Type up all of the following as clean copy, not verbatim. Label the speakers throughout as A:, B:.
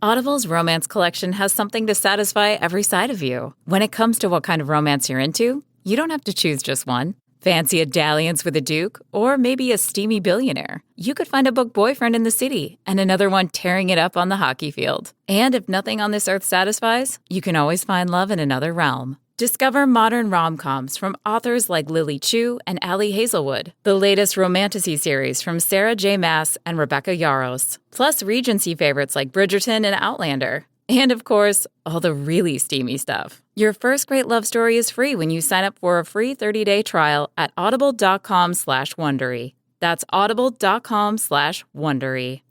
A: Audible's romance collection has something to satisfy every side of you. When it comes to what kind of romance you're into, you don't have to choose just one. Fancy a dalliance with a duke, or maybe a steamy billionaire. You could find a book boyfriend in the city and another one tearing it up on the hockey field. And if nothing on this earth satisfies, you can always find love in another realm. Discover modern rom-coms from authors like Lily Chu and Ali Hazelwood, the latest romantasy series from Sarah J. Maas and Rebecca Yarros, plus Regency favorites like Bridgerton and Outlander. And of course, all the really steamy stuff. Your first great love story is free when you sign up for a free 30-day trial at audible.com/Wondery. That's audible.com/Wondery.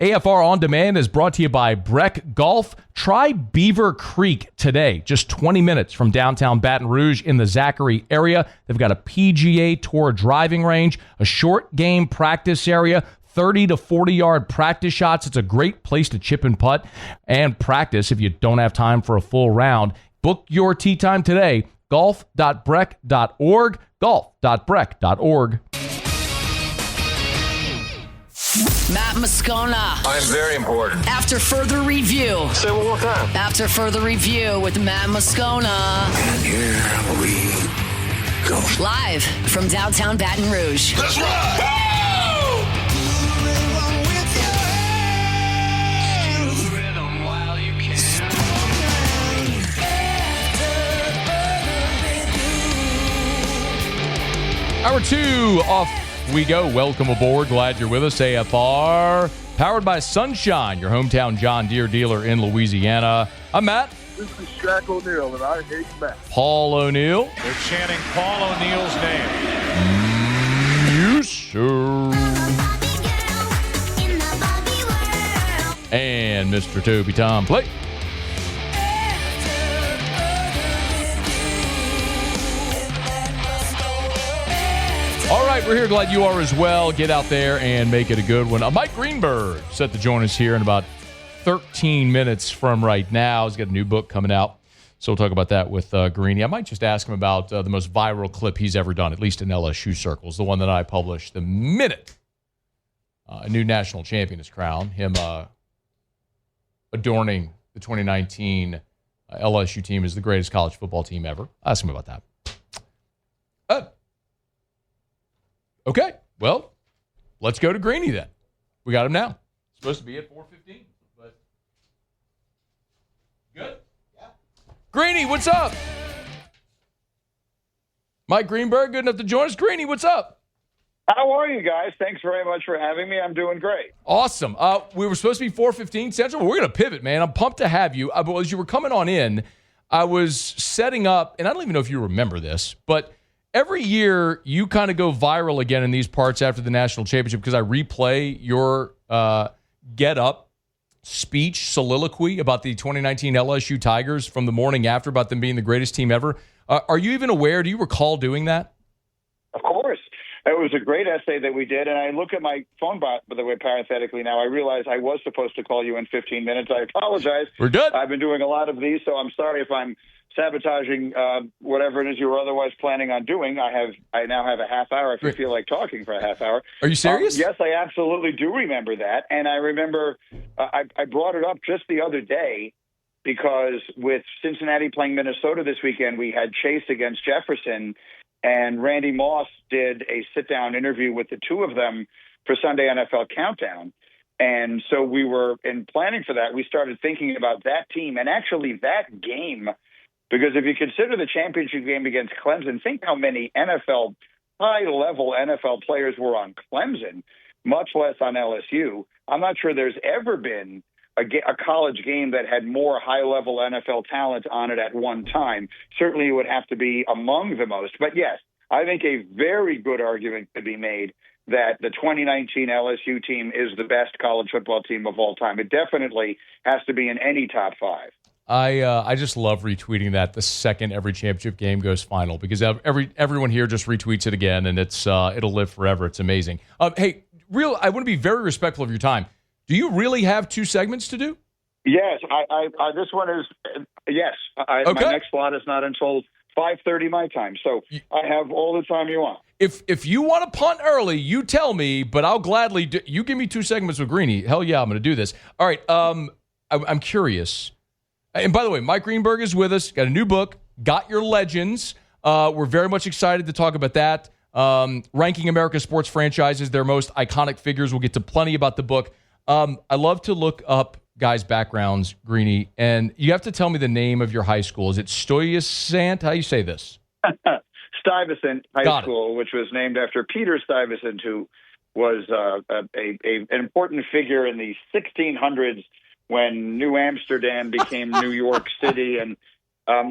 B: AFR On Demand is brought to you by Breck Golf. Try Beaver Creek today, just 20 minutes from downtown Baton Rouge in the Zachary area. They've got a PGA Tour driving range, a short game practice area, 30 to 40-yard practice shots. It's a great place to chip and putt and practice if you don't have time for a full round. Book your tee time today, golf.breck.org, golf.breck.org.
C: Matt Moscona.
D: I'm very important.
C: After further review.
D: Say it one more time.
C: After further review with Matt Moscona.
D: And here we go.
C: Live from downtown Baton Rouge.
D: Let's ride!
B: Hour 2 off we go. Welcome aboard. Glad you're with us. AFR, powered by Sunshine, your hometown John Deere dealer in Louisiana. I'm Matt.
E: This is Shaq O'Neal, and I hate Matt.
B: Paul O'Neal.
F: They're chanting Paul O'Neal's name.
B: You sure. And Mr. Toby Tom Play. All right, we're here. Glad you are as well. Get out there and make it a good one. Mike Greenberg set to join us here in about 13 minutes from right now. He's got a new book coming out, so we'll talk about that with Greeny. I might just ask him about the most viral clip he's ever done, at least in LSU circles, the one that I published the minute a new national champion is crowned, him adorning the 2019 LSU team as the greatest college football team ever. Ask him about that. Okay, well, let's go to Greeny then. We got him now. Supposed to be at 4:15, but good? Yeah. Greeny, what's up? Mike Greenberg, good enough to join us. Greeny, what's up?
E: How are you guys? Thanks very much for having me. I'm doing great.
B: Awesome. We were supposed to be 4:15 Central, but we're going to pivot, man. I'm pumped to have you. But as you were coming on in, I was setting up, and I don't even know if you remember this, but every year, you kind of go viral again in these parts after the national championship because I replay your get-up speech soliloquy about the 2019 LSU Tigers from the morning after about them being the greatest team ever. Are you even aware? Do you recall doing that?
E: Of course. It was a great essay that we did, and I look at my phone, by the way, parenthetically now. I realize I was supposed to call you in 15 minutes. I apologize.
B: We're good.
E: I've been doing a lot of these, so I'm sorry if I'm sabotaging whatever it is you were otherwise planning on doing. I now have a half hour if you feel like talking for a half hour.
B: Are you serious?
E: Yes, I absolutely do remember that. And I remember I brought it up just the other day because with Cincinnati playing Minnesota this weekend, we had Chase against Jefferson, and Randy Moss did a sit-down interview with the two of them for Sunday NFL Countdown. And so we were, in planning for that, we started thinking about that team and actually that game. Because if you consider the championship game against Clemson, think how many high-level NFL players were on Clemson, much less on LSU. I'm not sure there's ever been a college game that had more high-level NFL talent on it at one time. Certainly it would have to be among the most. But, yes, I think a very good argument could be made that the 2019 LSU team is the best college football team of all time. It definitely has to be in any top five.
B: I just love retweeting that the second every championship game goes final because everyone here just retweets it again, and it'll live forever. It's amazing. Hey, I want to be very respectful of your time. Do you really have two segments to do?
E: Yes, this one is yes. Okay. My next slot is not until 5:30 my time, so I have all the time you want.
B: If you want to punt early, you tell me, but I'll gladly you give me two segments with Greeny. Hell yeah, I'm going to do this. All right. I'm curious. And by the way, Mike Greenberg is with us. Got a new book, Got Your Legends. We're very much excited to talk about that. Ranking America's sports franchises, their most iconic figures. We'll get to plenty about the book. I love to look up guys' backgrounds, Greeny, and you have to tell me the name of your high school. Is it Stuyvesant? How do you say this?
E: Stuyvesant High
B: Got
E: School, which was named after Peter Stuyvesant, who was an important figure in the 1600s when New Amsterdam became New York City. And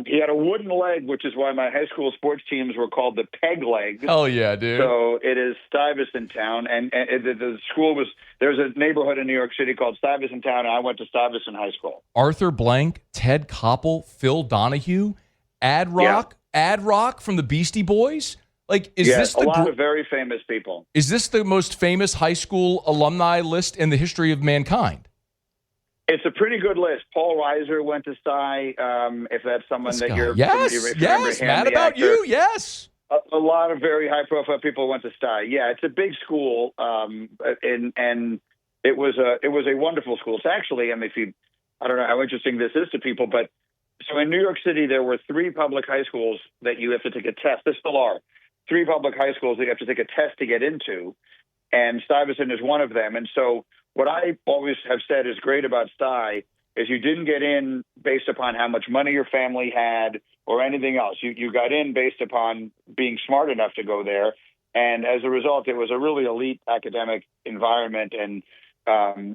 E: he had a wooden leg, which is why my high school sports teams were called the Peg Legs.
B: Hell yeah, dude.
E: So it is Stuyvesant Town. And the school was, there's a neighborhood in New York City called Stuyvesant Town, and I went to Stuyvesant High School.
B: Arthur Blank, Ted Koppel, Phil Donahue, Ad Rock from the Beastie Boys. Like, is this
E: a lot of very famous people?
B: Is this the most famous high school alumni list in the history of mankind?
E: It's a pretty good list. Paul Reiser went to Sty, if that's someone that you're
B: yes,
E: him,
B: mad about
E: actor.
B: you, yes.
E: A lot of very high-profile people went to Sty. Yeah, it's a big school, and it was a wonderful school. It's actually, I don't know how interesting this is to people, but so in New York City there were 3 public high schools that you have to take a test. There still are 3 public high schools that you have to take a test to get into, and Stuyvesant is one of them. And so what I always have said is great about Sty is you didn't get in based upon how much money your family had or anything else. You got in based upon being smart enough to go there. And as a result, it was a really elite academic environment. And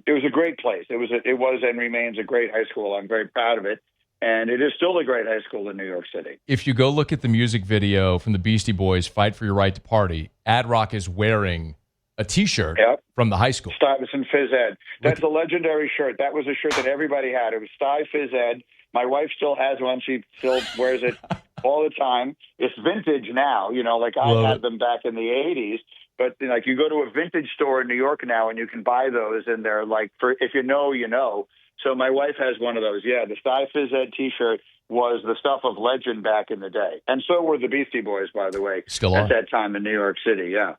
E: it was a great place. It was and remains a great high school. I'm very proud of it. And it is still a great high school in New York City.
B: If you go look at the music video from the Beastie Boys, Fight for Your Right to Party, Ad Rock is wearing a T-shirt from the high school.
E: Stuyvesant Phys Ed. That's a legendary shirt. That was a shirt that everybody had. It was Sty Phys Ed. My wife still has one. She still wears it all the time. It's vintage now, like I had them back in the 80s. But like you go to a vintage store in New York now and you can buy those, and they're like, for if you know, you know. So my wife has one of those. Yeah, the Sty Phys Ed T-shirt was the stuff of legend back in the day. And so were the Beastie Boys, by the way, at that time in New York City, yeah.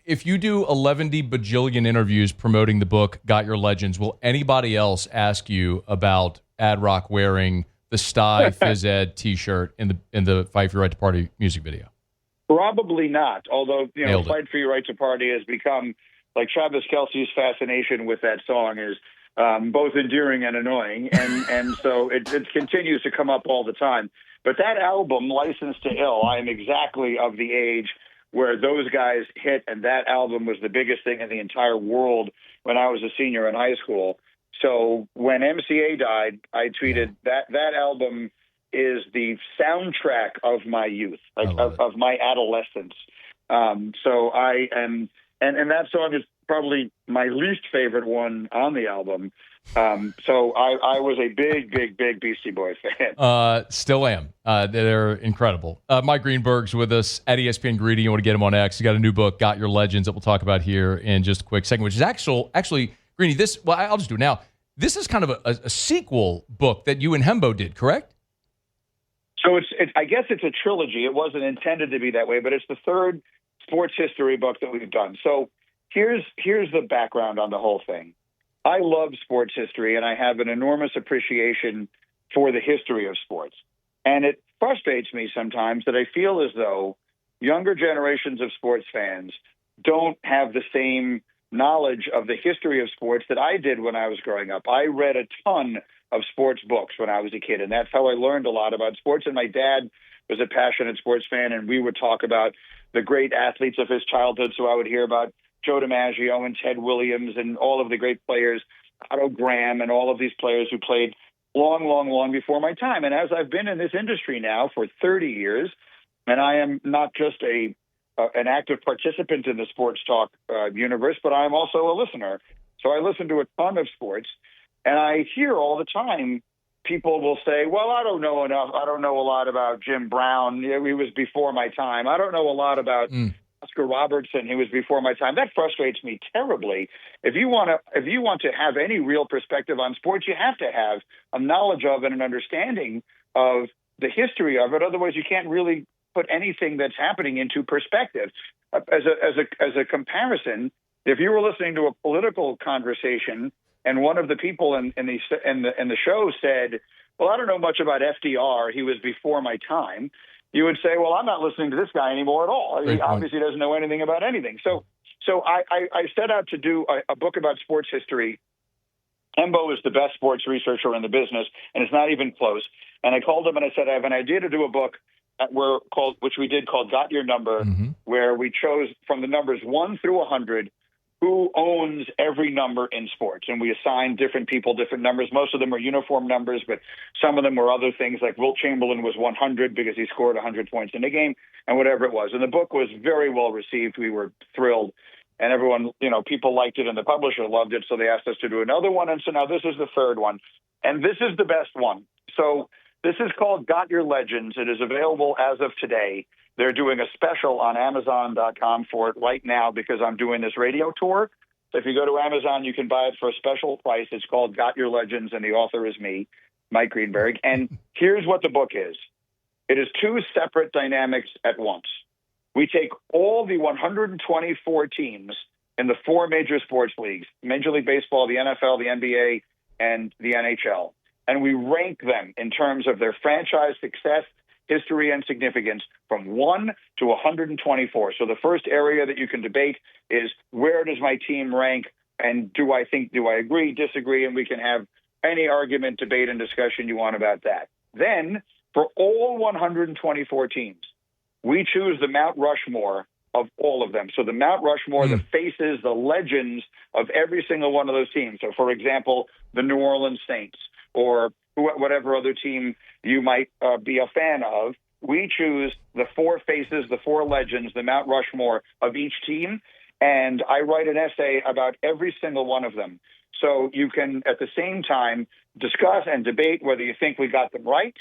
B: If you do 11 bajillion interviews promoting the book, Got Your Legends, will anybody else ask you about Ad Rock wearing the Sty Phys Ed T-shirt in the Fight for Your Right to Party music video?
E: Probably not. Although, Fight for Your Right to Party has become, like Travis Kelce's fascination with that song is both endearing and annoying. And so it continues to come up all the time. But that album, Licensed to Ill, I am exactly of the age where those guys hit, and that album was the biggest thing in the entire world when I was a senior in high school. So when MCA died, I tweeted that album is the soundtrack of my youth, of my adolescence. So I am, and that song is probably my least favorite one on the album. So I was a big Beastie Boys fan.
B: Still am. They're incredible. Mike Greenberg's with us at ESPN Greeny. You want to get him on X. He got a new book, Got Your Legends, that we'll talk about here in just a quick second, which is actually Greeny, I'll just do it now. This is kind of a sequel book that you and Hembo did, correct?
E: So I guess it's a trilogy. It wasn't intended to be that way, but it's the third sports history book that we've done. So here's the background on the whole thing. I love sports history, and I have an enormous appreciation for the history of sports. And it frustrates me sometimes that I feel as though younger generations of sports fans don't have the same knowledge of the history of sports that I did when I was growing up. I read a ton of sports books when I was a kid, and that's how I learned a lot about sports. And my dad was a passionate sports fan, and we would talk about the great athletes of his childhood. So I would hear about Joe DiMaggio and Ted Williams and all of the great players, Otto Graham and all of these players who played long before my time. And as I've been in this industry now for 30 years, and I am not just an active participant in the sports talk universe, but I'm also a listener. So I listen to a ton of sports, and I hear all the time people will say, well, I don't know enough. I don't know a lot about Jim Brown. He was before my time. I don't know a lot about Oscar Robertson. He was before my time. That frustrates me terribly. If you want to have any real perspective on sports, you have to have a knowledge of and an understanding of the history of it. Otherwise, you can't really put anything that's happening into perspective. As a comparison, if you were listening to a political conversation And one of the people in the show said, well, I don't know much about FDR. He was before my time. You would say, well, I'm not listening to this guy anymore at all. He obviously doesn't know anything about anything. So I set out to do a book about sports history. Embo is the best sports researcher in the business, and it's not even close. And I called him and I said, I have an idea to do a book which we did called Got Your Number, where we chose from the numbers 1 through 100 who owns every number in sports. And we assigned different people different numbers. Most of them are uniform numbers, but some of them were other things, like Wilt Chamberlain was 100 because he scored 100 points in a game and whatever it was. And the book was very well received. We were thrilled. And everyone, people liked it and the publisher loved it. So they asked us to do another one. And so now this is the third one. And this is the best one. So this is called Got Your Legends. It is available as of today. They're doing a special on Amazon.com for it right now because I'm doing this radio tour. So if you go to Amazon, you can buy it for a special price. It's called Got Your Legends, and the author is me, Mike Greenberg. And here's what the book is. It is two separate dynamics at once. We take all the 124 teams in the four major sports leagues, Major League Baseball, the NFL, the NBA, and the NHL, and we rank them in terms of their franchise success, history, and significance from 1 to 124. So the first area that you can debate is, where does my team rank, and do I agree, disagree, and we can have any argument, debate, and discussion you want about that. Then, for all 124 teams, we choose the Mount Rushmore of all of them. So the Mount Rushmore, the faces, the legends of every single one of those teams. So, for example, the New Orleans Saints, or whatever other team you might be a fan of, we choose the four faces, the four legends, the Mount Rushmore of each team, and I write an essay about every single one of them. So you can, at the same time, discuss and debate whether you think we got them right,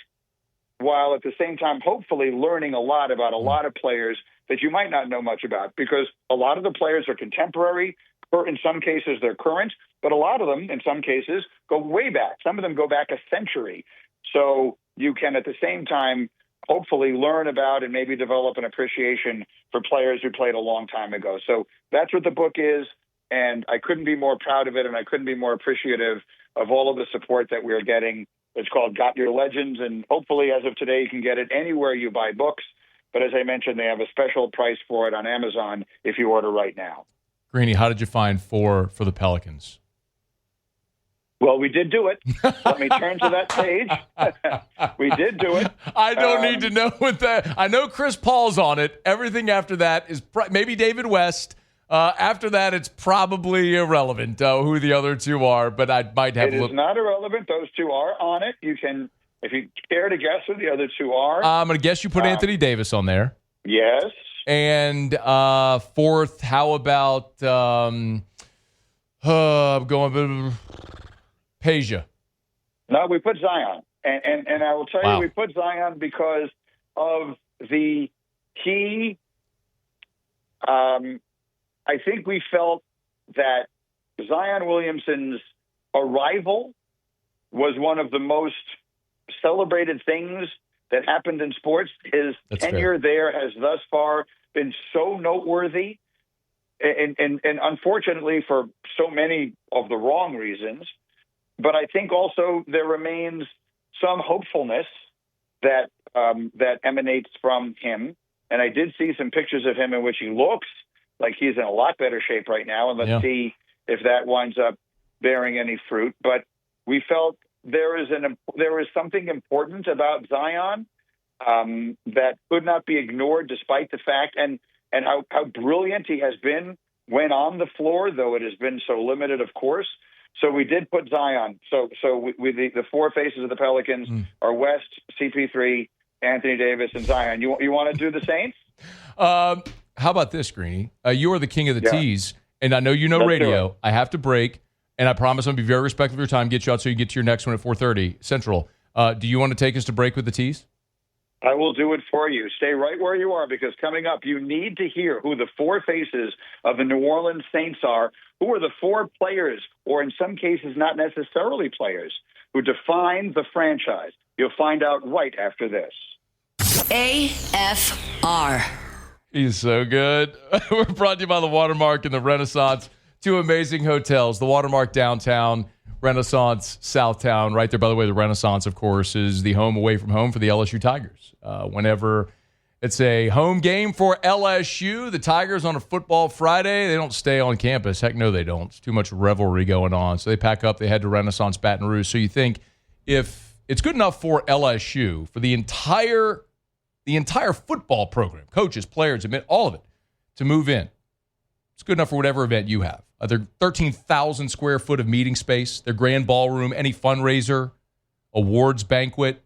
E: while at the same time hopefully learning a lot about a lot of players that you might not know much about, because a lot of the players are contemporary, or in some cases they're current, but a lot of them, in some cases, go way back. Some of them go back a century. So you can, at the same time, hopefully learn about and maybe develop an appreciation for players who played a long time ago. So that's what the book is, and I couldn't be more proud of it, and I couldn't be more appreciative of all of the support that we're getting. It's called Got Your Legends, and hopefully as of today you can get it anywhere you buy books. But as I mentioned, they have a special price for it on Amazon if you order right now.
B: Greeny, how did you find four for the Pelicans?
E: Well, we did do it. Let me turn to that page. We did do it.
B: I don't need to know what that. I know Chris Paul's on it. Everything after that is maybe David West. After that, it's probably irrelevant who the other two are. But I might have.
E: It is not irrelevant. Those two are on it. You can, if you care to guess who the other two are.
B: I'm going to guess you put Anthony Davis on there.
E: Yes.
B: And fourth, how about I'm going Peja?
E: No, we put Zion. And I will tell you, we put Zion because of the key. I think we felt that Zion Williamson's arrival was one of the most celebrated things that happened in sports. His tenure there has thus far been so noteworthy, and unfortunately for so many of the wrong reasons. But I think also there remains some hopefulness that emanates from him. And I did see some pictures of him in which he looks like he's in a lot better shape right now. And let's see if that winds up bearing any fruit. But we felt there is something important about Zion that could not be ignored, despite the fact and how brilliant he has been when on the floor, though it has been so limited, of course. So we did put Zion. So the four faces of the Pelicans are West, CP3, Anthony Davis, and Zion. You want to do the Saints?
B: How about this, Greeny? You are the king of the teas, and I know you know radio. I have to break, and I promise I'm going to be very respectful of your time, get you out so you get to your next one at 4:30 Central. Do you want to take us to break with the teas?
E: I will do it for you. Stay right where you are, because coming up, you need to hear who the four faces of the New Orleans Saints are, who are the four players, or in some cases not necessarily players, who define the franchise. You'll find out right after this.
C: AFR.
B: He's so good. We're brought to you by the Watermark and the Renaissance. Two amazing hotels, the Watermark downtown, Renaissance Southtown. Right there, by the way, the Renaissance, of course, is the home away from home for the LSU Tigers. Whenever it's a home game for LSU, the Tigers on a football Friday, they don't stay on campus. Heck no, they don't. It's too much revelry going on. So they pack up, they head to Renaissance Baton Rouge. So you think if it's good enough for LSU, for the entire football program, coaches, players, admit all of it, to move in, it's good enough for whatever event you have. Their 13,000 square foot of meeting space, their grand ballroom, any fundraiser, awards banquet,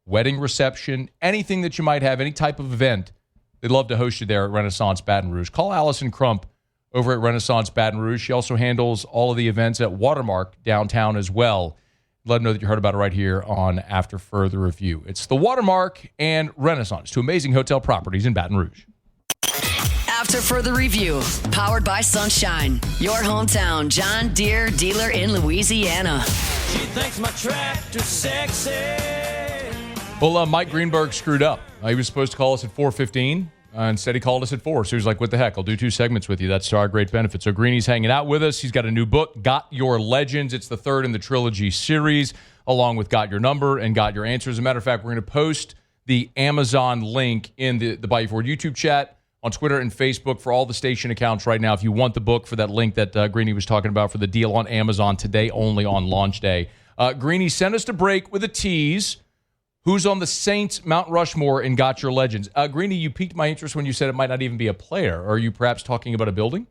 B: wedding reception, anything that you might have, any type of event, they'd love to host you there at Renaissance Baton Rouge. Call Allison Crump over at Renaissance Baton Rouge. She also handles all of the events at Watermark downtown as well. Let them know that you heard about it right here on After Further Review. It's the Watermark and Renaissance, two amazing hotel properties in Baton Rouge.
C: After Further Review, powered by Sunshine, your hometown John Deere dealer in Louisiana.
G: She thinks my tractor's sexy.
B: Well, Mike Greenberg screwed up. He was supposed to call us at 4:15. Instead, he called us at 4. So he was like, what the heck? I'll do 2 segments with you. That's to our great benefit. So Greeny's hanging out with us. He's got a new book, Got Your Legends. It's the 3rd in the trilogy series, along with Got Your Number and Got Your Answer. As a matter of fact, we're going to post the Amazon link in the Bayou Ford YouTube chat, on Twitter and Facebook for all the station accounts right now. If you want the book, for that link that Greeny was talking about for the deal on Amazon today, only on launch day. Greeny, sent us to break with a tease. Who's on the Saints Mount Rushmore and Got Your Legends? Greeny, you piqued my interest when you said it might not even be a player. Are you perhaps talking about a building?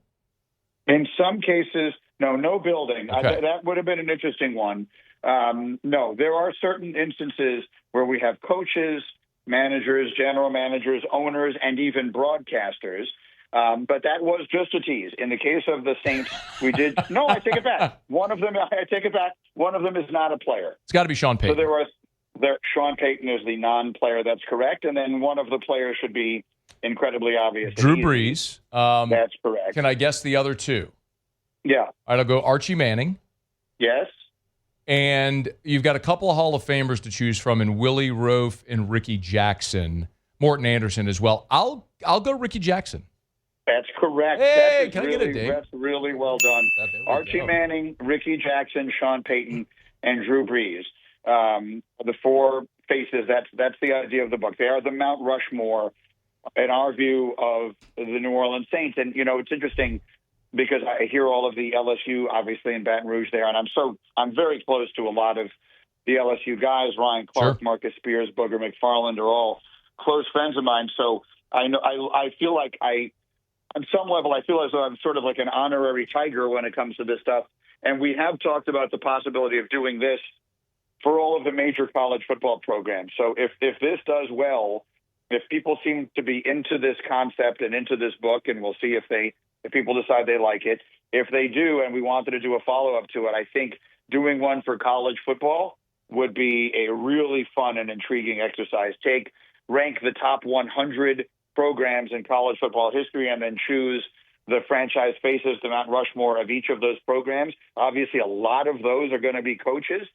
E: In some cases, no building.
B: Okay.
E: That would have been an interesting one. No, there are certain instances where we have coaches, managers, general managers, owners, and even broadcasters. But that was just a tease. In the case of the Saints, we did. No, I take it back. I take it back. One of them is not a player.
B: It's got to be Sean Payton.
E: So Sean Payton is the non-player. That's correct. And then one of the players should be incredibly obvious.
B: Drew Brees.
E: That's correct.
B: Can I guess the other 2?
E: Yeah.
B: All right, I'll go Archie Manning.
E: Yes.
B: And you've got a couple of Hall of Famers to choose from in Willie Roaf and Ricky Jackson. Morton Anderson as well. I'll go Ricky Jackson.
E: That's correct.
B: Hey, can I get a ding?
E: That's really well done. Archie Manning, Ricky Jackson, Sean Payton, and Drew Brees. The 4 faces, that's the idea of the book. They are the Mount Rushmore, in our view, of the New Orleans Saints. And, it's interesting because I hear all of the LSU, obviously, in Baton Rouge there, and I'm very close to a lot of the LSU guys. Ryan Clark,
B: Sure.
E: Marcus Spears, Booger McFarland are all close friends of mine. So I feel like on some level, I feel as though I'm sort of like an honorary Tiger when it comes to this stuff. And we have talked about the possibility of doing this for all of the major college football programs. So if this does well, if people seem to be into this concept and into this book, and we'll see if people decide they like it. If they do, and we wanted to do a follow-up to it, I think doing one for college football would be a really fun and intriguing exercise. Rank the top 100 programs in college football history and then choose the franchise faces, the Mount Rushmore of each of those programs. Obviously, a lot of those are going to be coaches.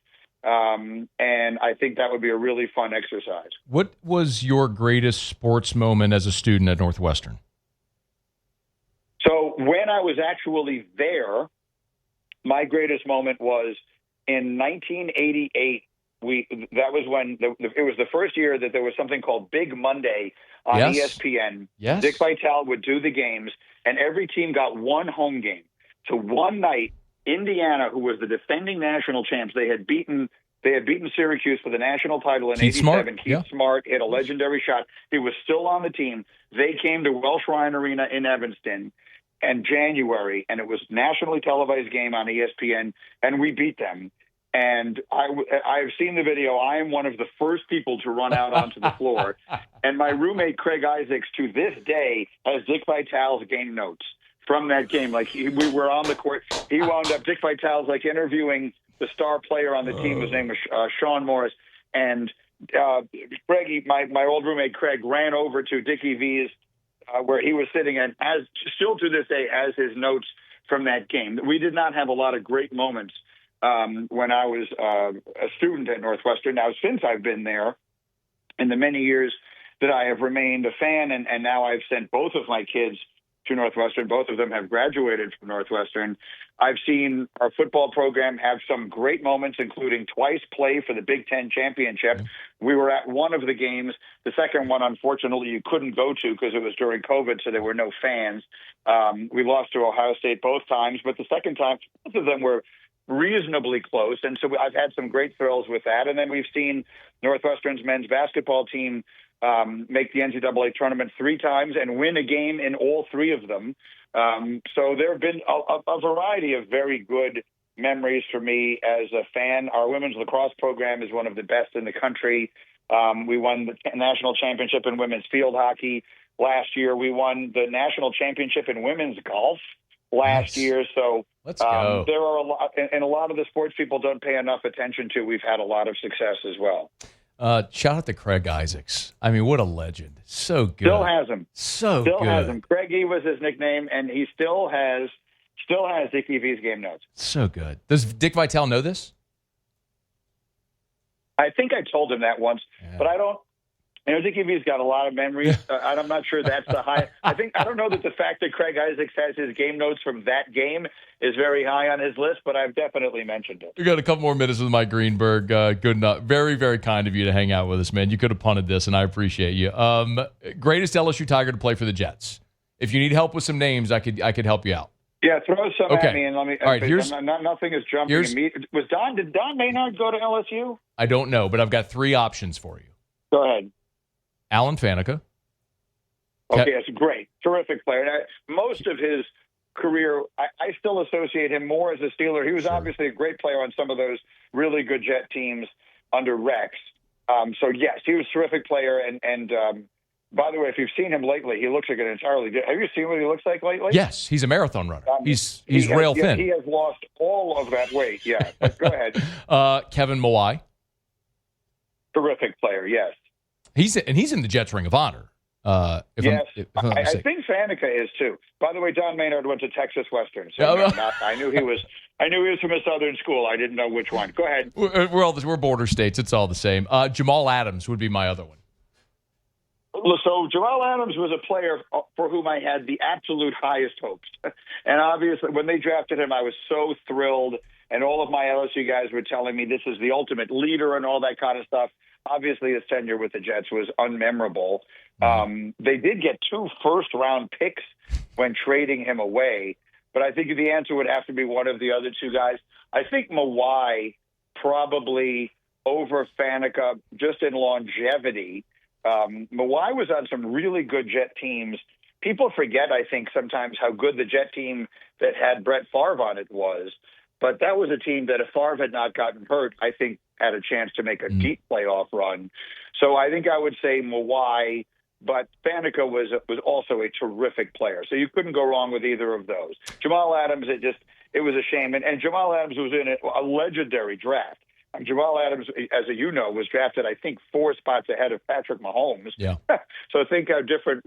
E: And I think that would be a really fun exercise.
B: What was your greatest sports moment as a student at Northwestern?
E: So when I was actually there, my greatest moment was in 1988. That was when it was the first year that there was something called Big Monday on ESPN.
B: Yes.
E: Dick Vitale would do the games, and every team got one home game. So one night, Indiana, who was the defending national champs, they had beaten Syracuse for the national title in '87. Keith Smart hit a legendary shot. He was still on the team. They came to Welsh Ryan Arena in Evanston in January, and it was nationally televised game on ESPN, and we beat them. And I've seen the video. I am one of the first people to run out onto the floor. And my roommate, Craig Isaacs, to this day, has Dick Vitale's game notes from that game. Like, we were on the court. He wound up, Dick Vitale's like interviewing the star player on the team. His name was Sean Morris. And Craig, my old roommate, Craig, ran over to Dickie V's where he was sitting, and still to this day has his notes from that game. We did not have a lot of great moments when I was a student at Northwestern. Now, since I've been there, in the many years that I have remained a fan, and now I've sent both of my kids to Northwestern. Both of them have graduated from Northwestern. I've seen our football program have some great moments, including twice play for the Big Ten championship. We were at one of the games. The second one, unfortunately, you couldn't go to because it was during COVID, so there were no fans. We lost to Ohio State both times, but the second time, both of them were reasonably close. And so I've had some great thrills with that. And then we've seen Northwestern's men's basketball team make the NCAA tournament 3 times and win a game in all 3 of them. So there have been a variety of very good memories for me as a fan. Our women's lacrosse program is one of the best in the country. We won the national championship in women's field hockey last year. We won the national championship in women's golf last year. So
B: let's go.
E: There are a lot, and a lot of the sports people don't pay enough attention to. We've had a lot of success as well.
B: Shout out to Craig Isaacs. I mean, what a legend. So good.
E: Still has him.
B: So
E: still
B: good.
E: Has him. Craigie was his nickname, and he still has Dickie V's game notes.
B: So good. Does Dick Vitale know this?
E: I think I told him that once, but I don't. Dickie V's got a lot of memories. I'm not sure that's the high. I don't know that the fact that Craig Isaacs has his game notes from that game is very high on his list, but I've definitely mentioned it.
B: We got a couple more minutes with Mike Greenberg. Good enough. Very, very kind of you to hang out with us, man. You could have punted this, and I appreciate you. Greatest LSU Tiger to play for the Jets. If you need help with some names, I could help you out.
E: Yeah, throw some at me and let me.
B: All right,
E: nothing is jumping. Did Don Maynard go to LSU?
B: I don't know, but I've got 3 options for you.
E: Go ahead.
B: Alan Faneca.
E: Okay, that's great. Terrific player. Most of his career, I still associate him more as a Steeler. He was obviously a great player on some of those really good Jet teams under Rex. So, yes, he was a terrific player. And by the way, if you've seen him lately, he looks like an entirely different. Have you seen what he looks like lately?
B: Yes, he's a marathon runner. He's rail thin.
E: He has lost all of that weight, yeah. But go ahead.
B: Kevin Mawai.
E: Terrific player, yes.
B: He's in the Jets Ring of Honor.
E: I think Faneca is too. By the way, Don Maynard went to Texas Western. So I knew he was from a Southern school. I didn't know which one. Go ahead.
B: We're border states. It's all the same. Jamal Adams would be my other one.
E: So Jamal Adams was a player for whom I had the absolute highest hopes. And obviously, when they drafted him, I was so thrilled. And all of my LSU guys were telling me this is the ultimate leader and all that kind of stuff. Obviously, his tenure with the Jets was unmemorable. They did get 2 first-round picks when trading him away, but I think the answer would have to be one of the other 2 guys. I think Mawai probably over Faneca just in longevity. Mawai was on some really good Jet teams. People forget, I think, sometimes how good the Jet team that had Brett Favre on it was. But that was a team that if Favre had not gotten hurt, I think had a chance to make a deep playoff run. So I think I would say Mawai, but Faneca was also a terrific player. So you couldn't go wrong with either of those. Jamal Adams, it was a shame. And Jamal Adams was in a legendary draft. Jamal Adams, as you know, was drafted, I think, 4 spots ahead of Patrick Mahomes.
B: Yeah.
E: So think how different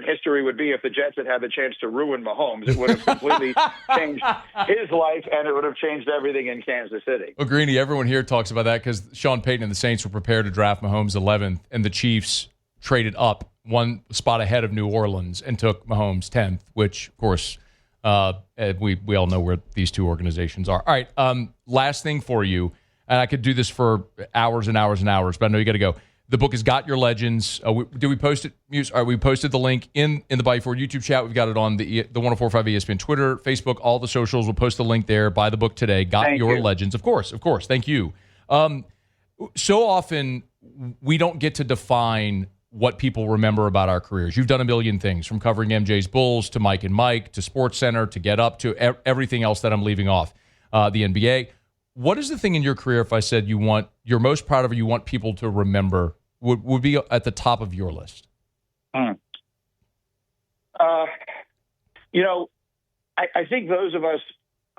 E: history would be if the Jets had the chance to ruin Mahomes. It would have completely changed his life, and it would have changed everything in Kansas City.
B: Well, Greeny, everyone here talks about that because Sean Payton and the Saints were prepared to draft Mahomes 11th, and the Chiefs traded up 1 spot ahead of New Orleans and took Mahomes 10th, which, of course, we all know where these 2 organizations are. All right, last thing for you, and I could do this for hours and hours and hours, but I know you got to go. The book has got your legends. Did we post it? All right, we posted the link in the Bite Forward YouTube chat. We've got it on the 104.5 ESPN Twitter, Facebook, all the socials. We'll post the link there. Buy the book today. Got your legends. Of course. Thank you. So often we don't get to define what people remember about our careers. You've done a million things, from covering MJ's Bulls to Mike and Mike to SportsCenter to Get Up to everything else that I'm leaving off, the NBA. What is the thing in your career, if I said you're most proud of or you want people to remember, would be at the top of your list?
E: I think those of us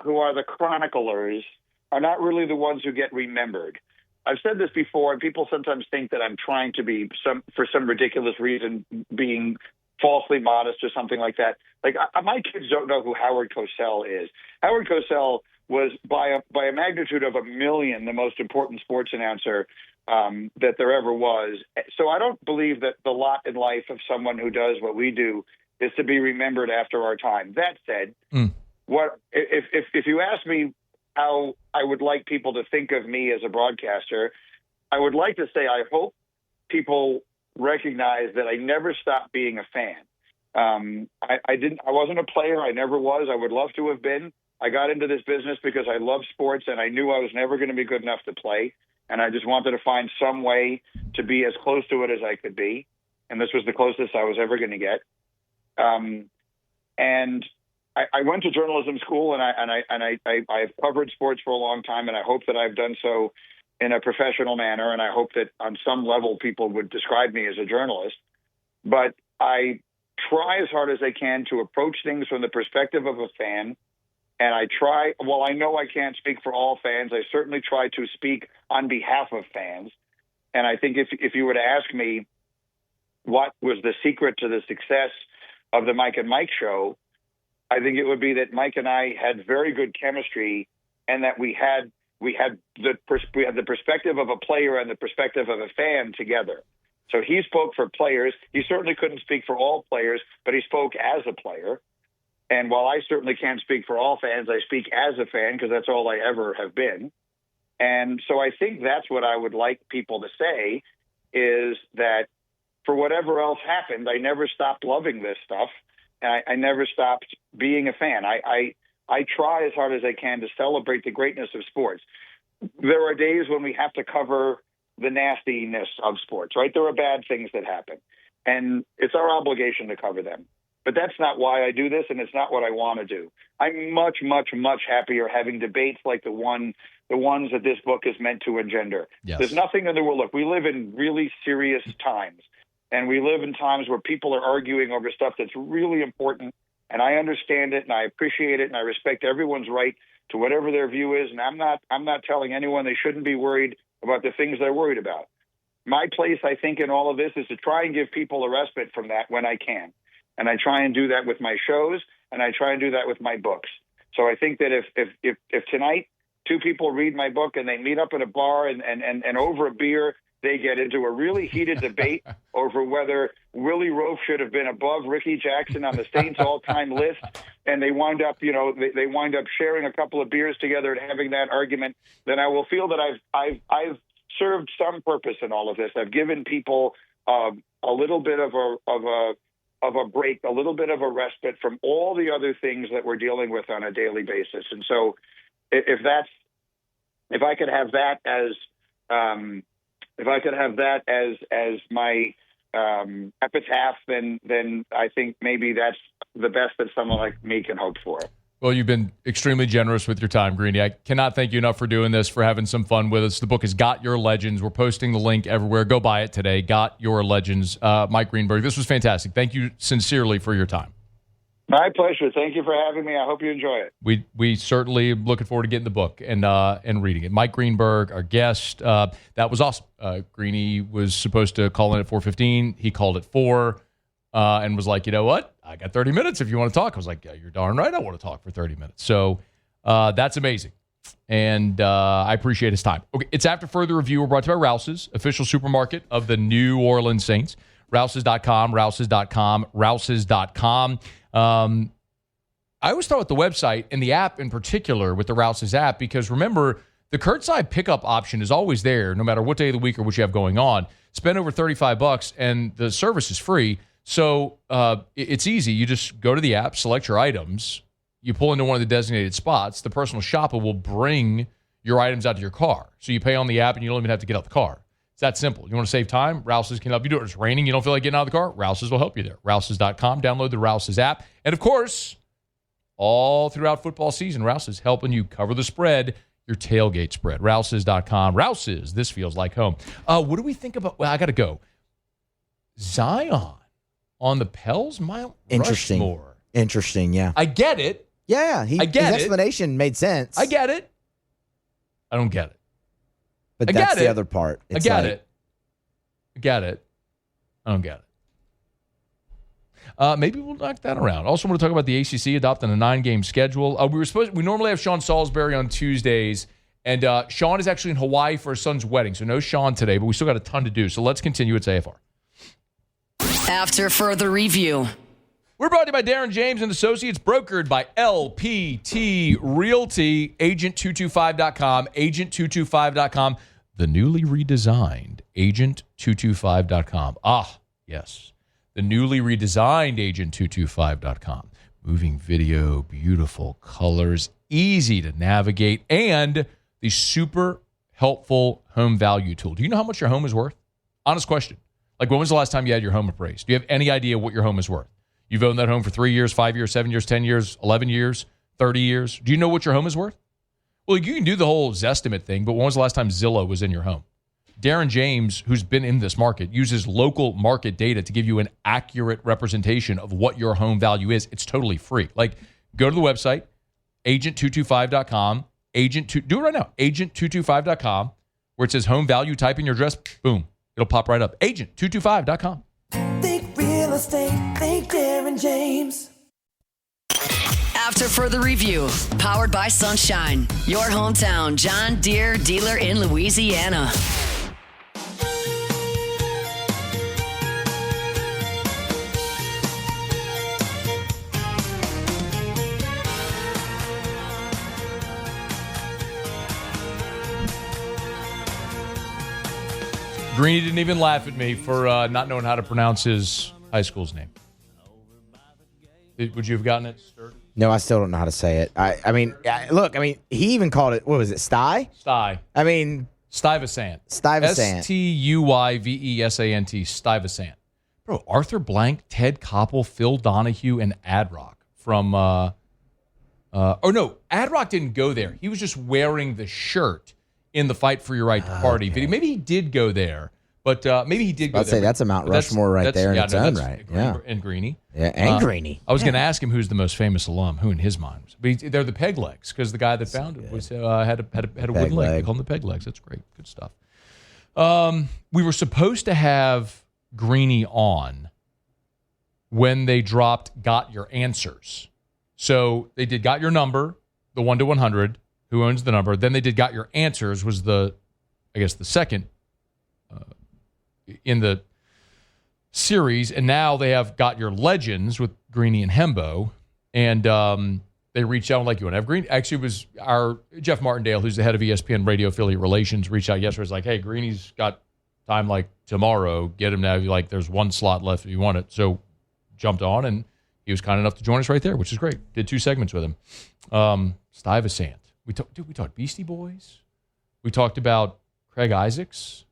E: who are the chroniclers are not really the ones who get remembered. I've said this before, and people sometimes think that I'm trying to be, for some ridiculous reason, being falsely modest or something like that. Like, my kids don't know who Howard Cosell is. Howard Cosell was by a magnitude of a million the most important sports announcer that there ever was. So I don't believe that the lot in life of someone who does what we do is to be remembered after our time. That said, what if you ask me how I would like people to think of me as a broadcaster, I would like to say I hope people recognize that I never stopped being a fan. I wasn't a player. I never was. I would love to have been. I got into this business because I love sports, and I knew I was never going to be good enough to play. And I just wanted to find some way to be as close to it as I could be. And this was the closest I was ever going to get. And I went to journalism school, and I've covered sports for a long time, and I hope that I've done so in a professional manner. And I hope that on some level people would describe me as a journalist. But I try as hard as I can to approach things from the perspective of a fan. And I try, while I know I can't speak for all fans, I certainly try to speak on behalf of fans. And I think if you were to ask me what was the secret to the success of the Mike and Mike show, I think it would be that Mike and I had very good chemistry, and that we had the perspective of a player and the perspective of a fan together. So he spoke for players. He certainly couldn't speak for all players, but he spoke as a player. And while I certainly can't speak for all fans, I speak as a fan because that's all I ever have been. And so I think that's what I would like people to say, is that for whatever else happened, I never stopped loving this stuff. And I never stopped being a fan. I try as hard as I can to celebrate the greatness of sports. There are days when we have to cover the nastiness of sports, right? There are bad things that happen, and it's our obligation to cover them. But that's not why I do this, and it's not what I want to do. I'm much, much, much happier having debates like the ones that this book is meant to engender.
B: Yes.
E: There's nothing in the world. Look, we live in really serious times, and we live in times where people are arguing over stuff that's really important, and I understand it, and I appreciate it, and I respect everyone's right to whatever their view is, and I'm not telling anyone they shouldn't be worried about the things they're worried about. My place, I think, in all of this is to try and give people a respite from that when I can. And I try and do that with my shows, and I try and do that with my books. So I think that if tonight two people read my book and they meet up at a bar and over a beer, they get into a really heated debate over whether Willie Rofe should have been above Ricky Jackson on the Saints all-time list, and they wind up, they wind up sharing a couple of beers together and having that argument, then I will feel that I've served some purpose in all of this. I've given people a little bit of a break, a little bit of a respite from all the other things that we're dealing with on a daily basis. And so if I could have that as my epitaph, then I think maybe that's the best that someone like me can hope for.
B: Well, you've been extremely generous with your time, Greeny. I cannot thank you enough for doing this, for having some fun with us. The book is Got Your Legends. We're posting the link everywhere. Go buy it today. Got Your Legends. Mike Greenberg, this was fantastic. Thank you sincerely for your time.
E: My pleasure. Thank you for having me. I hope you enjoy it.
B: We certainly looking forward to getting the book and reading it. Mike Greenberg, our guest. That was awesome. Greeny was supposed to call in at 4:15. He called at 4 and was like, you know what? I got 30 minutes if you want to talk. I was like, yeah, you're darn right I want to talk for 30 minutes. So that's amazing. And I appreciate his time. Okay, it's After Further Review. We're brought to you by Rouse's, official supermarket of the New Orleans Saints. Rouse's.com, Rouse's.com, Rouse's.com. I always thought with the website and the app in particular, with the Rouse's app, because remember, the curbside pickup option is always there, no matter what day of the week or what you have going on. Spend over $35 and the service is free. So it's easy. You just go to the app, select your items, you pull into one of the designated spots. The personal shopper will bring your items out to your car. So you pay on the app and you don't even have to get out the car. It's that simple. You want to save time? Rouse's can help you do it. It's raining. You don't feel like getting out of the car? Rouse's will help you there. Rouse's.com. Download the Rouse's app. And, of course, all throughout football season, Rouse's helping you cover the spread, your tailgate spread. Rouse's.com. Rouse's, this feels like home. What do we think about – well, I got to go. Zion on the Pels Mount Rushmore.
H: Interesting, yeah.
B: I get it.
H: Yeah, his explanation made sense.
B: I get it. I don't get it.
H: But that's the other part.
B: I get it. I get it. I don't get it. Maybe we'll knock that around. Also want to talk about the ACC adopting a 9-game schedule. We normally have Sean Salisbury on Tuesdays, and Sean is actually in Hawaii for his son's wedding, so no Sean today, but we still got a ton to do. So let's continue. It's AFR.
C: After further review.
B: We're brought to you by Darren James and Associates, brokered by LPT Realty, agent225.com, agent225.com, the newly redesigned agent225.com. Ah, yes, the newly redesigned agent225.com. Moving video, beautiful colors, easy to navigate, and the super helpful home value tool. Do you know how much your home is worth? Honest question. Like, when was the last time you had your home appraised? Do you have any idea what your home is worth? You've owned that home for 3 years, 5 years, 7 years, 10 years, 11 years, 30 years. Do you know what your home is worth? Well, you can do the whole Zestimate thing, but when was the last time Zillow was in your home? Darren James, who's been in this market, uses local market data to give you an accurate representation of what your home value is. It's totally free. Like, go to the website, agent225.com, do it right now, agent225.com, where it says home value, type in your address, boom, it'll pop right up. Agent225.com.
G: Think real estate, think Darren James.
C: After further review, powered by Sunshine, your hometown John Deere dealer in Louisiana.
B: Greeny didn't even laugh at me for not knowing how to pronounce his high school's name. Would you have gotten it, Sturt?
H: No, I still don't know how to say it. Look, he even called it, what was it, Sty?
B: Sty. Stuyvesant.
H: Stuyvesant.
B: Stuyvesant. Stuyvesant. Bro, Arthur Blank, Ted Koppel, Phil Donahue, and Adrock from Adrock didn't go there. He was just wearing the shirt in the Fight for Your Right to Party video. Maybe he did go there, but maybe he did go there.
H: I'd say that's a Mount Rushmore right there in its own right.
B: Yeah. And Greeny.
H: Yeah, and Greeny.
B: I was going to ask him who's the most famous alum, who in his mind was. But they're the peg legs, because the guy that founded it was, had a wooden leg. They call them the peg legs. That's great. Good stuff. We were supposed to have Greeny on when they dropped Got Your Answers. So they did Got Your Number, the 1 to 100, who owns the number. Then they did Got Your Answers, was the second in the series. And now they have Got Your Legends with Greeny and Hembo. And they reached out, like, you want to have Greeny? Actually, it was our Jeff Martindale, who's the head of ESPN radio affiliate relations, reached out yesterday. It was like, hey, Greeny's got time like tomorrow. Get him now. Like, there's one slot left if you want it. So jumped on, and he was kind enough to join us right there, which is great. Did 2 segments with him. Stuyvesant. We talked Beastie Boys. We talked about Craig Isaacs.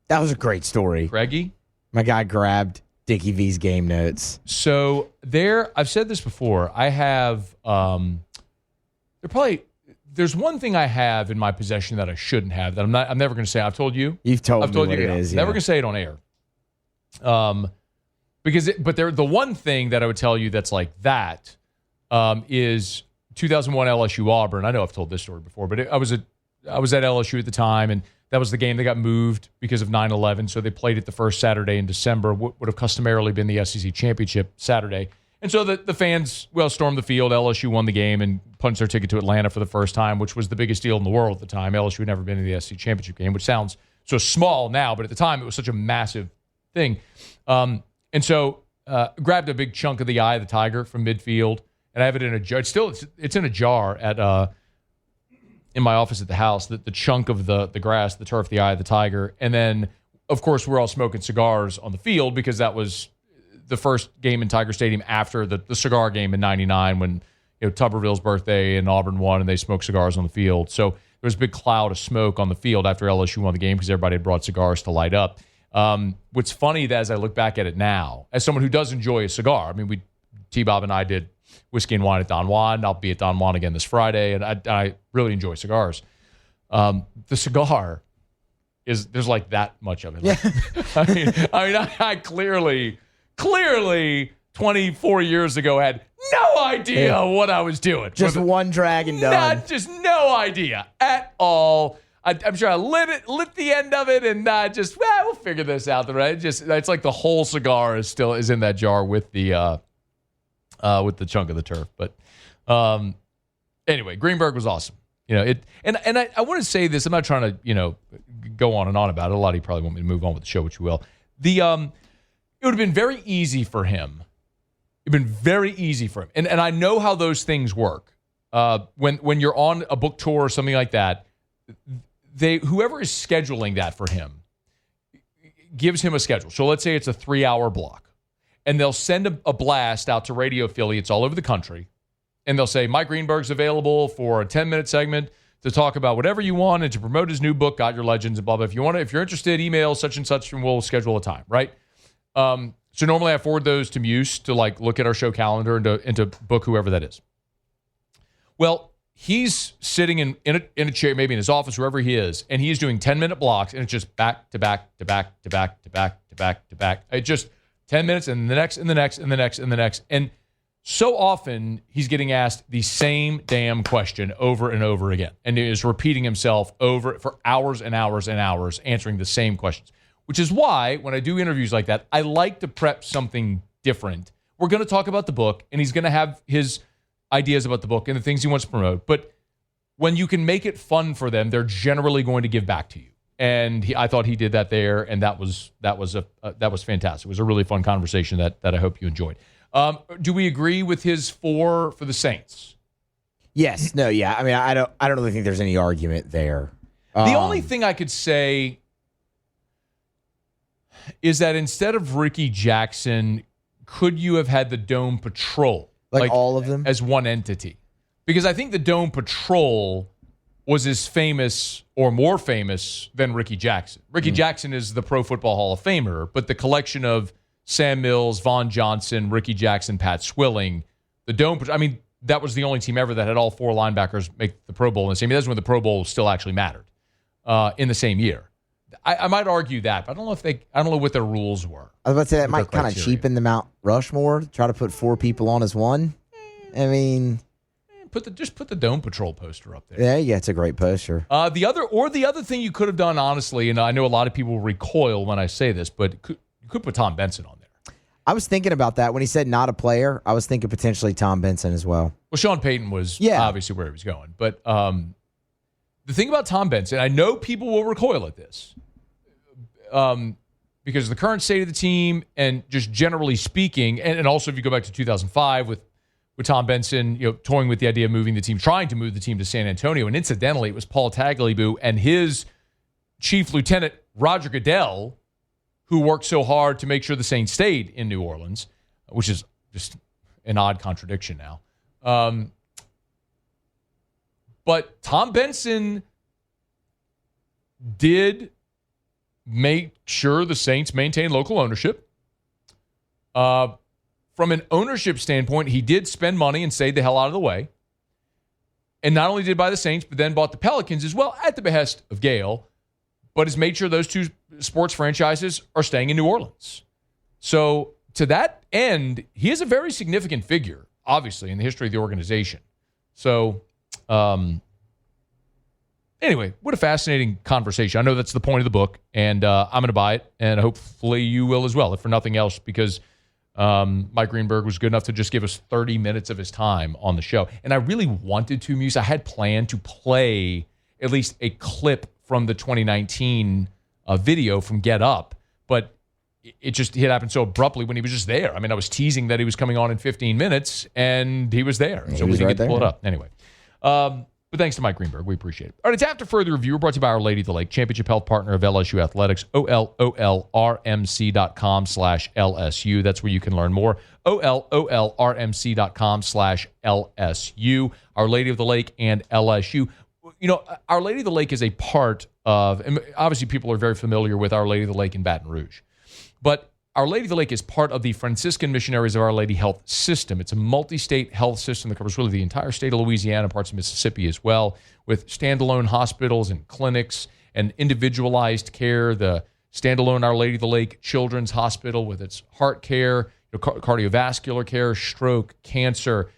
H: That was a great story.
B: Craigie.
H: My guy grabbed Dickie V's game notes.
B: So I've said this before. I have, there's one thing I have in my possession that I shouldn't have, that I'm never going to say. I've told you.
H: I've told you what it is.
B: Never going to say it on air. But the one thing that I would tell you that's like that is 2001 LSU Auburn. I know I've told this story before, but I was at LSU at the time, and that was the game that got moved because of 9/11. So they played it the first Saturday in December, what would have customarily been the SEC championship Saturday. And so the fans, stormed the field. LSU won the game and punched their ticket to Atlanta for the first time, which was the biggest deal in the world at the time. LSU had never been in the SEC championship game, which sounds so small now, but at the time it was such a massive thing. And so grabbed a big chunk of the eye of the tiger from midfield, and I have it in a jar. It's in a jar at in my office at the house. The chunk of the grass, the turf, the eye of the tiger, and then of course we're all smoking cigars on the field because that was the first game in Tiger Stadium after the cigar game in '99 when Tuberville's birthday and Auburn won, and they smoked cigars on the field. So there was a big cloud of smoke on the field after LSU won the game because everybody had brought cigars to light up. What's funny that as I look back at it now, as someone who does enjoy a cigar, T-Bob and I did Whiskey and Wine at Don Juan. I'll be at Don Juan again this Friday, and I really enjoy cigars. The cigar there's like that much of it. Yeah. I clearly 24 years ago had no idea what I was doing.
H: Just one drag and done.
B: Just no idea at all. I'm sure I lit the end of it, and we'll figure this out. Right? It's like the whole cigar is in that jar with the chunk of the turf. But anyway, Greenberg was awesome. I want to say this. I'm not trying to go on and on about it. A lot of you probably want me to move on with the show, which we will. It would have been very easy for him. And I know how those things work. When you're on a book tour or something like that, whoever is scheduling that for him gives him a schedule. So let's say it's a 3-hour block, and they'll send a blast out to radio affiliates all over the country, and they'll say, Mike Greenberg's available for a 10-minute segment to talk about whatever you want and to promote his new book, Got Your Legends, and blah, blah. If you're interested, email such and such, and we'll schedule a time, right? So normally I forward those to Muse to look at our show calendar and to book whoever that is. Well, he's sitting in a chair, maybe in his office, wherever he is, and he's doing 10-minute blocks, and it's just back to back to back to back to back to back to back. It just 10 minutes and the next and the next and the next and the next. And so often he's getting asked the same damn question over and over again, and he is repeating himself over for hours and hours and hours, answering the same questions, which is why when I do interviews like that, I like to prep something different. We're going to talk about the book, and he's going to have his ideas about the book and the things he wants to promote. But when you can make it fun for them, they're generally going to give back to you. And I thought he did that there, and that was fantastic. It was a really fun conversation that I hope you enjoyed. Do we agree with his 4 for the Saints?
H: Yes. No. Yeah. I mean, I don't really think there's any argument there.
B: The only thing I could say is that instead of Ricky Jackson, could you have had the Dome Patrol?
H: Like all of them?
B: As one entity? Because I think the Dome Patrol was as famous or more famous than Ricky Jackson. Ricky Jackson is the Pro Football Hall of Famer, but the collection of Sam Mills, Vaughn Johnson, Ricky Jackson, Pat Swilling, the Dome Patrol, I mean, that was the only team ever that had all 4 linebackers make the Pro Bowl in the same year. That's when the Pro Bowl still actually mattered in the same year. I might argue that, but I don't know what their rules were.
H: I was about to say that might kind of cheapen the Mount Rushmore. Try to put 4 people on as one. I mean,
B: just put the Dome Patrol poster up there.
H: Yeah, it's a great poster.
B: The other thing you could have done, honestly, and I know a lot of people recoil when I say this, but you could put Tom Benson on there.
H: I was thinking about that when he said not a player. I was thinking potentially Tom Benson as well.
B: Well, Sean Payton was obviously where he was going, but the thing about Tom Benson, I know people will recoil at this. Because of the current state of the team and just generally speaking, and also if you go back to 2005 with Tom Benson, toying with the idea of trying to move the team to San Antonio. And incidentally, it was Paul Tagliabue and his chief lieutenant, Roger Goodell, who worked so hard to make sure the Saints stayed in New Orleans, which is just an odd contradiction now. But Tom Benson did make sure the Saints maintain local ownership. From an ownership standpoint, he did spend money and stayed the hell out of the way. And not only did buy the Saints, but then bought the Pelicans as well at the behest of Gale, but has made sure those 2 sports franchises are staying in New Orleans. So to that end, he is a very significant figure, obviously, in the history of the organization. So anyway, what a fascinating conversation. I know that's the point of the book, and I'm going to buy it, and hopefully you will as well, if for nothing else, because Mike Greenberg was good enough to just give us 30 minutes of his time on the show. And I really wanted to, Muse. I had planned to play at least a clip from the 2019 video from Get Up, but it happened so abruptly when he was just there. I mean, I was teasing that he was coming on in 15 minutes, and he was there. So we didn't get to pull it up. Anyway. But thanks to Mike Greenberg. We appreciate it. All right, it's After Further Review. We're brought to you by Our Lady of the Lake, championship health partner of LSU Athletics, OLOLRMC.com/LSU. That's where you can learn more. OLOLRMC.com/LSU. Our Lady of the Lake and LSU. Our Lady of the Lake is a part of, and obviously people are very familiar with Our Lady of the Lake in Baton Rouge, but Our Lady of the Lake is part of the Franciscan Missionaries of Our Lady Health System. It's a multi-state health system that covers really the entire state of Louisiana, parts of Mississippi as well, with standalone hospitals and clinics and individualized care. The standalone Our Lady of the Lake Children's Hospital with its heart care, cardiovascular care, stroke, cancer,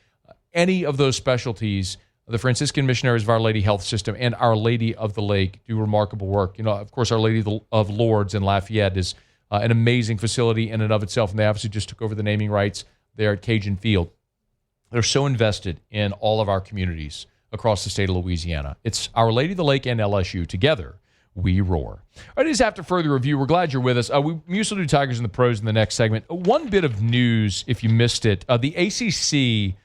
B: any of those specialties the Franciscan Missionaries of Our Lady Health System and Our Lady of the Lake do remarkable work. Of course, Our Lady of Lourdes in Lafayette is an amazing facility in and of itself, and they obviously just took over the naming rights there at Cajun Field. They're so invested in all of our communities across the state of Louisiana. It's Our Lady of the Lake and LSU. Together, we roar. All right, it is After Further Review. We're glad you're with us. We usually do Tigers and the Pros in the next segment. One bit of news, if you missed it, the ACC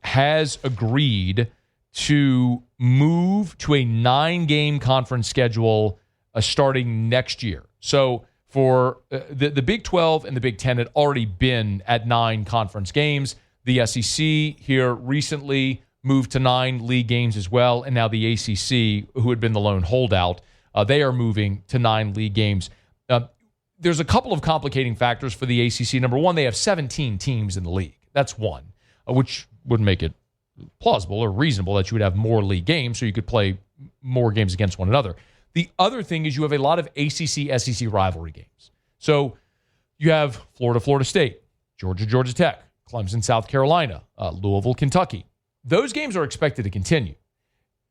B: has agreed to move to a 9-game conference schedule starting next year. So for the Big 12 and the Big 10 had already been at 9 conference games. The SEC here recently moved to 9 league games as well, and now the ACC, who had been the lone holdout, they are moving to 9 league games. There's a couple of complicating factors for the ACC. Number one, they have 17 teams in the league. That's one, which would make it plausible or reasonable that you would have more league games so you could play more games against one another. The other thing is you have a lot of ACC-SEC rivalry games. So you have Florida State, Georgia Tech, Clemson, South Carolina, Louisville, Kentucky. Those games are expected to continue.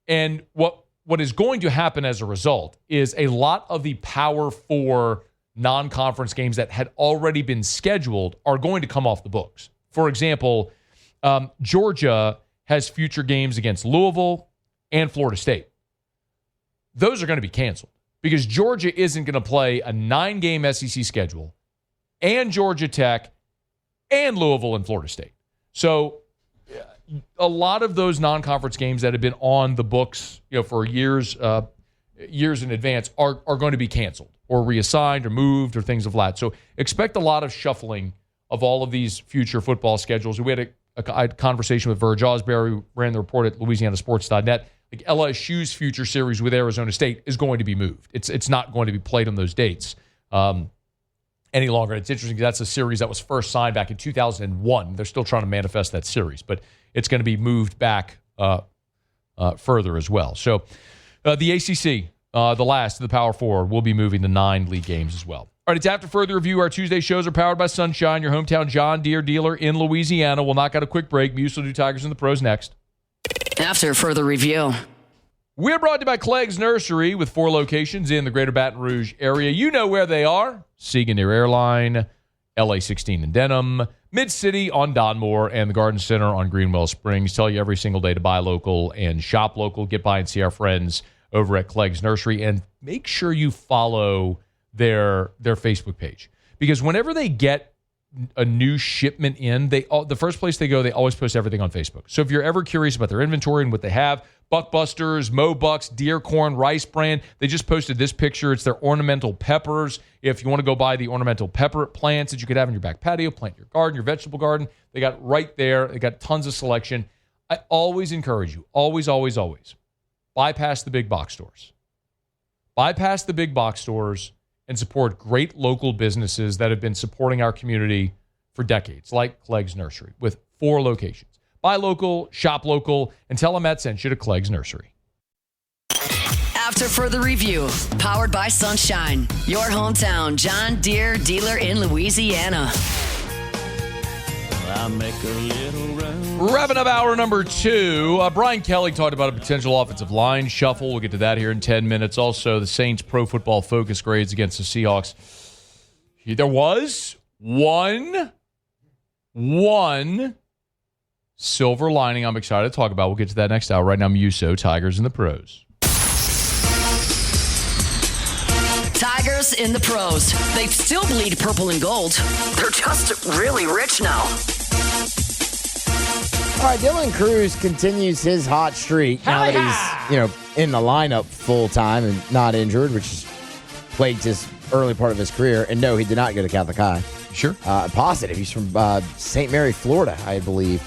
B: And what is going to happen as a result is a lot of the Power 4 non-conference games that had already been scheduled are going to come off the books. For example, Georgia has future games against Louisville and Florida State. Those are going to be canceled because Georgia isn't going to play a 9-game SEC schedule and Georgia Tech and Louisville and Florida State. So a lot of those non-conference games that have been on the books, for years in advance are going to be canceled or reassigned or moved or things of that. So expect a lot of shuffling of all of these future football schedules. We had a conversation with Verge Osbury, who ran the report at LouisianaSports.net. Like LSU's future series with Arizona State is going to be moved. It's not going to be played on those dates any longer. It's interesting because that's a series that was first signed back in 2001. They're still trying to manifest that series, but it's going to be moved back further as well. So the ACC, the last of the Power 4, will be moving to 9 league games as well. All right, it's After Further Review. Our Tuesday shows are powered by Sunshine, your hometown John Deere dealer in Louisiana. We'll knock out a quick break. Musil do Tigers and the Pros next.
C: After Further Review.
B: We're brought to you by Clegg's Nursery with 4 locations in the greater Baton Rouge area. You know where they are. Siega near Airline, LA 16 in Denham, Mid-City on Donmore, and the Garden Center on Greenwell Springs. Tell you every single day to buy local and shop local. Get by and see our friends over at Clegg's Nursery. And make sure you follow their Facebook page. Because whenever they get a new shipment in, the first place they go, they always post everything on Facebook. So if you're ever curious about their inventory and what they have, Buckbusters, Mo Bucks, Deer Corn, Rice Bran, they just posted this picture. It's their ornamental peppers. If you want to go buy the ornamental pepper plants that you could have in your back patio, plant your garden, your vegetable garden, they got right there. They got tons of selection. I always encourage you, always, bypass the big box stores. Bypass the big box stores and support great local businesses that have been supporting our community for decades, like Clegg's Nursery, with 4 locations. Buy local, shop local, and tell them Matt sent you to Clegg's Nursery.
C: After Further Review, powered by Sunshine, your hometown John Deere dealer in Louisiana.
I: I make a little room.
B: Wrapping up hour number 2. Brian Kelly talked about a potential offensive line shuffle. We'll get to that here in 10 minutes. Also, the Saints Pro Football Focus grades against the Seahawks. There was one silver lining I'm excited to talk about. We'll get to that next hour. Right now, Muso, Tigers and the Pros.
C: Tigers in the Pros. They still bleed purple and gold. They're just really rich now.
H: All right, Dylan Cruz continues his hot streak now that he's, in the lineup full time and not injured, which has plagued his early part of his career. And no, he did not go to Catholic High.
B: Sure.
H: Positive. He's from St. Mary, Florida, I believe.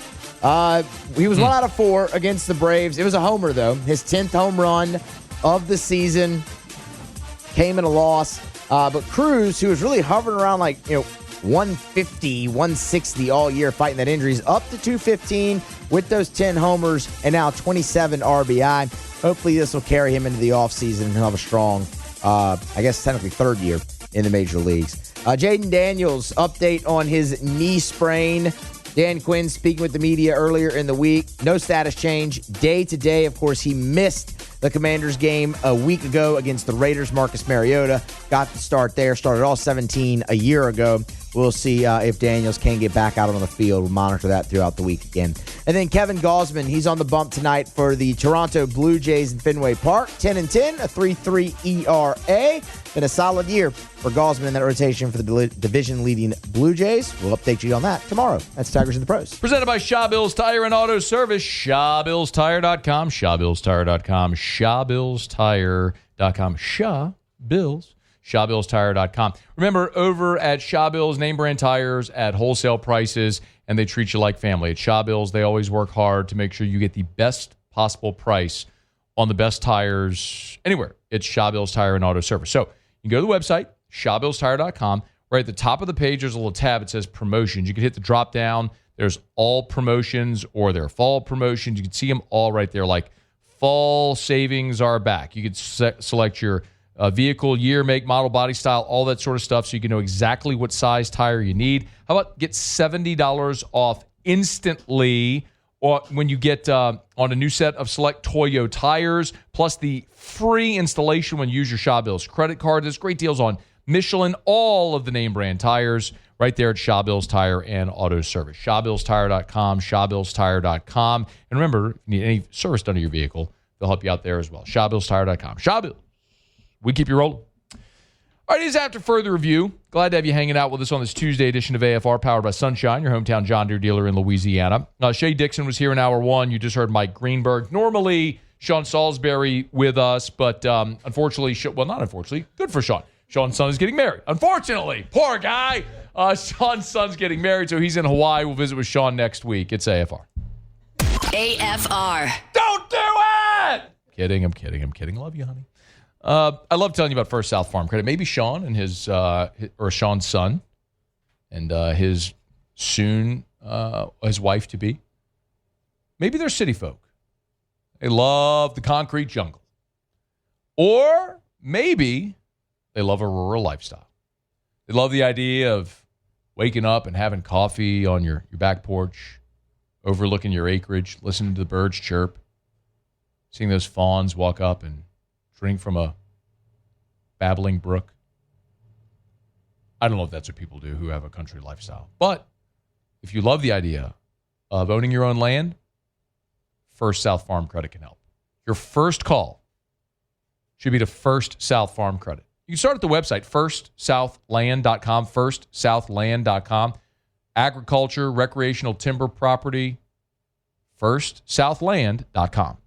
H: He was 1 out of 4 against the Braves. It was a homer, though. His 10th home run of the season came in a loss. But Cruz, who was really hovering around 150, 160 all year fighting that injury, is up to 215 with those 10 homers and now 27 RBI. Hopefully this will carry him into the offseason and he'll have a strong, technically 3rd year in the major leagues. Jaden Daniels, update on his knee sprain. Dan Quinn speaking with the media earlier in the week. No status change. Day to day, of course, he missed the Commanders game a week ago against the Raiders. Marcus Mariota got the start there. Started all 17 a year ago. We'll see if Daniels can get back out on the field. We'll monitor that throughout the week again. And then Kevin Gausman, he's on the bump tonight for the Toronto Blue Jays in Fenway Park. 10-10, a 3.3 ERA. Been a solid year for Gausman in that rotation for the division-leading Blue Jays. We'll update you on that tomorrow. That's Tigers in the Pros.
B: Presented by Shaw Bills Tire and Auto Service. ShawBillsTire.com. ShawBillsTire.com. ShawBillsTire.com. Shaw Bills. ShawBillsTire.com. Remember, over at Shaw Bills, name brand tires at wholesale prices, and they treat you like family. At Shaw Bills, they always work hard to make sure you get the best possible price on the best tires anywhere. It's Shaw Bills Tire and Auto Service. So you can go to the website, ShawBillsTire.com. Right at the top of the page, there's a little tab. It says promotions. You can hit the drop down. There's all promotions or their fall promotions. You can see them all right there. Like fall savings are back. You could select your vehicle, year, make, model, body style, all that sort of stuff, so you can know exactly what size tire you need. How about get $70 off instantly or when you get on a new set of select Toyo tires, plus the free installation when you use your Shaw Bills credit card. There's great deals on Michelin, all of the name brand tires right there at Shaw Bills Tire and Auto Service. ShawBillsTire.com, ShawBillsTire.com. And remember, if you need any service done to your vehicle, they'll help you out there as well. ShawBillsTire.com. Shaw Bills. We keep you rolling. All right, it is After Further Review. Glad to have you hanging out with us on this Tuesday edition of AFR, powered by Sunshine, your hometown John Deere dealer in Louisiana. Shea Dixon was here in hour one. You just heard Mike Greenberg. Normally, Sean Salisbury with us, but unfortunately, not unfortunately, good for Sean. Sean's son is getting married. Unfortunately, poor guy. Sean's son's getting married, so he's in Hawaii. We'll visit with Sean next week. It's AFR.
C: AFR.
B: Don't do it! I'm kidding. Love you, honey. I love telling you about First South Farm Credit. Maybe Sean and Sean's son and his soon his wife to be. Maybe they're city folk. They love the concrete jungle. Or maybe they love a rural lifestyle. They love the idea of waking up and having coffee on your back porch, overlooking your acreage, listening to the birds chirp, seeing those fawns walk up and drink from a babbling brook. I don't know if that's what people do who have a country lifestyle. But if you love the idea of owning your own land, First South Farm Credit can help. Your first call should be to First South Farm Credit. You can start at the website, firstsouthland.com, firstsouthland.com. Agriculture, recreational timber property, firstsouthland.com.